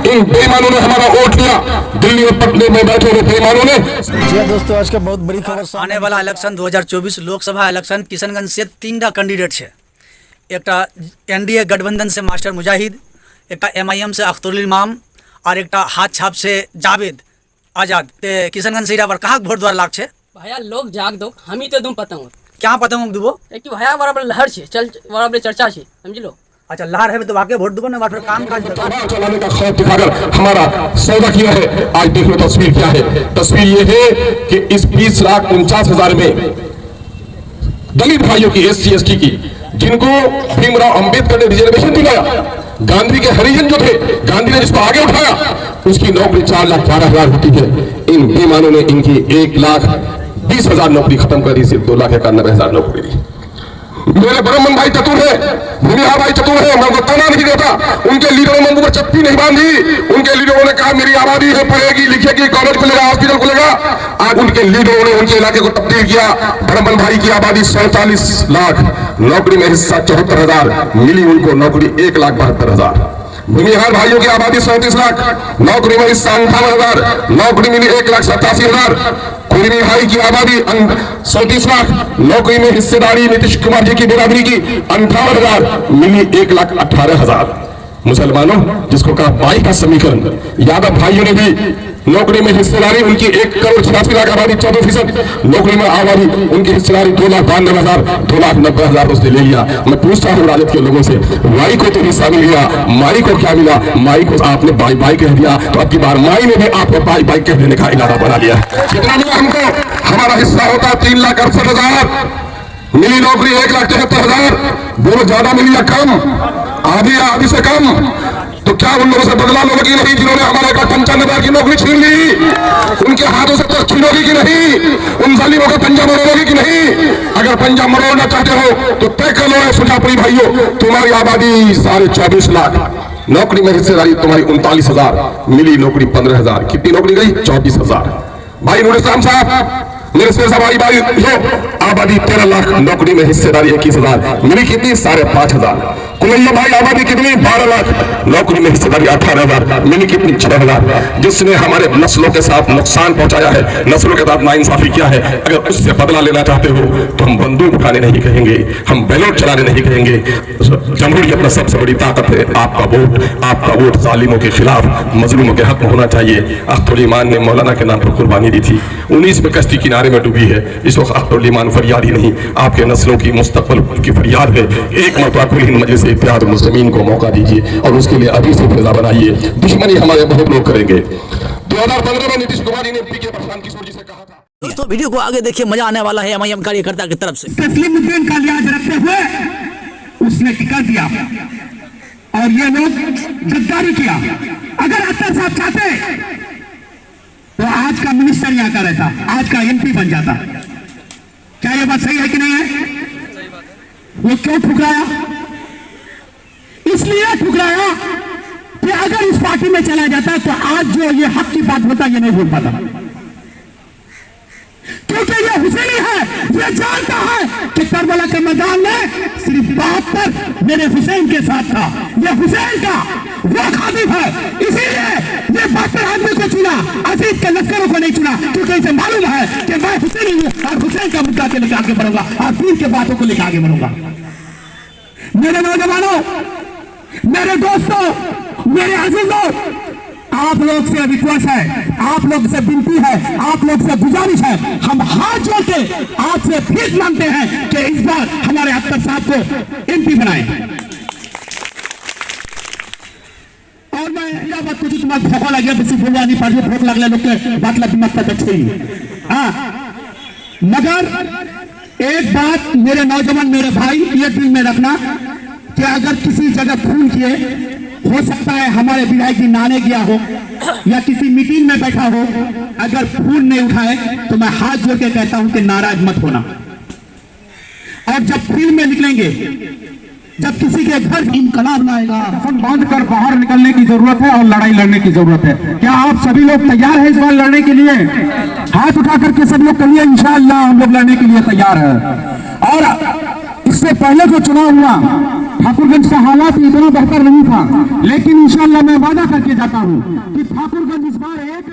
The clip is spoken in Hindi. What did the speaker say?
इन बेईमानों ने हमारा वोट लिया। दिल्ली में पटने में बैठे हुए बेईमानों ने। जी दोस्तों, आज का बहुत बड़ी खबर आने वाला इलेक्शन 2024 लोकसभा इलेक्शन किशनगंज से 3टा कैंडिडेट है। एकटा एनडीए गठबंधन से मास्टर मुजाहिद, एकटा एमआईएम से अख्तरुल इमाम और एकटा हाथ छाप से जावेद आजाद। किशनगंज से पर कहाँ वोट द्वारा लाग छे भैया लोग जाग दो हम ही तो तुम पता हूँ क्या पता हूँ दुबो एक भैया बराबर लहर छे चल बराबर चर्चा छे समझ लो। अच्छा लहर है तो वाकई वोट दुबो ने फिर काम काज चलाने का खौफ दिखाकर हमारा सौदा किया है। आज देख लो तस्वीर क्या है। तस्वीर ये है कि इस 20,49,000 में दलित भाइयों की SC/ST की जिनको भीमराव अंबेडकर ने रिजर्वेशन दिलाया, गांधी के हरिजन जो थे, गांधी ने जिसको आगे उठाया, उसकी नौकरी 4,12,000 होती है। इन बेईमानों ने इनकी 1,20,000 नौकरी खत्म कर दी, सिर्फ 2,91,000 नौकरी दी। मेरे ब्राह्मण भाई चतुर है, भूमिहार भाई चतुर है, मैं उनको तना नहीं देता। उनके लीडरों ने मुंह पर चप्पी नहीं बांधी। उनके लीडरों ने कहा मेरी आबादी है, पढ़ेगी लिखेगी, कॉलेज खुलेगा, हॉस्पिटल खुलेगा। आज उनके लीडरों ने उनके इलाके को तब्दील किया। ब्राह्मण भाई की आबादी 47 लाख, नौकरी में हिस्सा 74,000 मिली, उनको नौकरी 1,72,000। भूमिहार भाइयों की आबादी 37 लाख, नौकरी में हिस्सा 58,000, नौकरी मिली 1,87,000। कुर्मी भाई की आबादी 37 लाख, नौकरी में हिस्सेदारी नीतीश कुमार जी की बिरादरी की 58,000 मिली 1,18,000। मुसलमानों जिसको कहा 22 का समीकरण, यादव भाइयों ने भी नौकरी में हिस्सेदारी, उनकी 1,86,00,000 आबादी 14%, नौकरी में आबादी उनकी हिस्सेदारी 2,92,000, 2,90,000 उसने ले लिया। मैं पूछता हूँ राजद के लोगों से, वाई को तो हिस्सा मिल गया, माई को क्या मिला? माई को आपने बाई बाई कह दिया, तो अब की बार माई ने भी आपको बाई बाई कह देने का इरादा बना लिया। कितना मिला हमको? हमारा हिस्सा होता 3,68,000, मिली नौकरी 1,73,000। बोलो ज्यादा मिली या कम? आधी या आधी से कम? तो क्या उन लोगों से बदला लोगे कि नहीं जिन्होंने हमारे 1,95,000 की नौकरी छीन ली? उनके हाथों से तो छीनोगी कि नहीं? उन जालिमों का पंजा मरोगी कि नहीं? अगर पंजा मरोड़ना चाहते हो तो तय कर लो सुजापुरी भाइयों, तुम्हारी आबादी 24.5 लाख, नौकरी में हिस्सेदारी तुम्हारी 39,000, मिली नौकरी 15,000। कितनी नौकरी गई? 24,000। भाई नूर इस्लाम साहब, मेरे से सवारी भाई हो, आबादी 13 लाख, नौकरी में हिस्सेदारी 21,000, मिली कितनी? 5,500। कुलैया भाई आबादी कितनी? 12 लाख, नौकरी में हिस्सेदारी 18,000, मिली कितनी? 6,000। जिसने हमारे नस्लों के साथ नुकसान पहुंचाया है, नस्लों के साथ नाइंसाफी किया है, अगर उससे बदला लेना चाहते हो तो हम बंदूक उठाने नहीं कहेंगे, हम बैलेट चलाने नहीं कहेंगे। जमहूरियत में सबसे बड़ी ताकत है आपका वोट। आपका वोट जालिमों के खिलाफ, मजलूमों के हक में होना चाहिए। अख्तरुल ईमान ने मौलाना के नाम पर कुर्बानी दी थी, 19 में कश्ती किनारे में डूबी है। इस वक्त अख्तरुल ईमान फरियाद ही नहीं, आपके नस्लों की मुस्तकबिल की फरियाद है। एक मरतबा कुल हिंद मजलिस इत्तेहाद मुस्लिमीन को मौका दीजिए और उसके लिए अभी से फैसला बनाइए। दुश्मनी हमारे बहुत लोग करेंगे। 2015 में नीतीश कुमार जी ने पीके प्रशांत किशोर जी से कहा था। दोस्तों वीडियो को आगे देखिए, मजा आने वाला है एमआईएम कार्यकर्ता की तरफ से। तस्लीमुद्दीन का लिहाज रखते हुए उसने टिका दिया और ये लोग गद्दारी किया। अगर अख्तर साहब चाहते तो आज का मिनिस्टर यहाँ का रहता, आज का MP बन जाता। क्या ये बात सही है कि नहीं है? वो क्यों ठुकराया? इसलिए ठुकराया कि अगर इस पार्टी में चला जाता तो आज जो ये हक की बात होता ये नहीं बोल पाता, क्योंकि ये हुसैनी है। ये जानता है कि करबला के मैदान में सिर्फ 72 मेरे हुसैन के साथ था। ये हुसैन का वो खादिम है, इसीलिए ये 72 आदमी को चुना, अजीज के लश्करों को नहीं चुना, क्योंकि इसे मालूम है कि मैं हुसैनी हूँ और हुसैन का मुद्दा के लेकर आगे बढ़ूंगा और दीन के बातों को लेकर आगे बढ़ूंगा। मेरे नौजवानों, मेरे दोस्तों, मेरे अजीजों, आप लोग से विश्वास है, आप लोग से विनती है, आप लोग से गुजारिश है, हम हाथ जोड़ के आपसे भीख मांगते हैं कि इस बार हमारे अख्तर साहब को MP बनाएं। और मैं यह बात कुछ तुम्हारा भूख लगे बेसी बोलवा नहीं पार्टी, भूख लगले लोग के बात लगी मत तक अच्छी। मगर एक बात मेरे नौजवान, मेरे भाई, ये दिल में रखना कि अगर किसी जगह फोन किए, हो सकता है हमारे विधायक जी नाने गया हो या किसी मीटिंग में बैठा हो, अगर फोन नहीं उठाए तो मैं हाथ जोड़ के कहता हूं कि नाराज मत होना। और जब फील्ड में निकलेंगे, जब किसी के घर इनकलाब लाएगा, बांध कर बाहर निकलने की जरूरत है और लड़ाई लड़ने की जरूरत है। क्या आप सभी लोग तैयार हैं इस बार लड़ने के लिए? हाथ उठा करके सब लोग कहिए इंशाअल्लाह हम लोग लड़ने के लिए तैयार है। और इससे पहले जो चुनाव हुआ ठाकुरगंज का हालात इतना बेहतर नहीं था, लेकिन इंशाल्लाह मैं वादा करके जाता हूँ कि ठाकुरगंज इस बार एक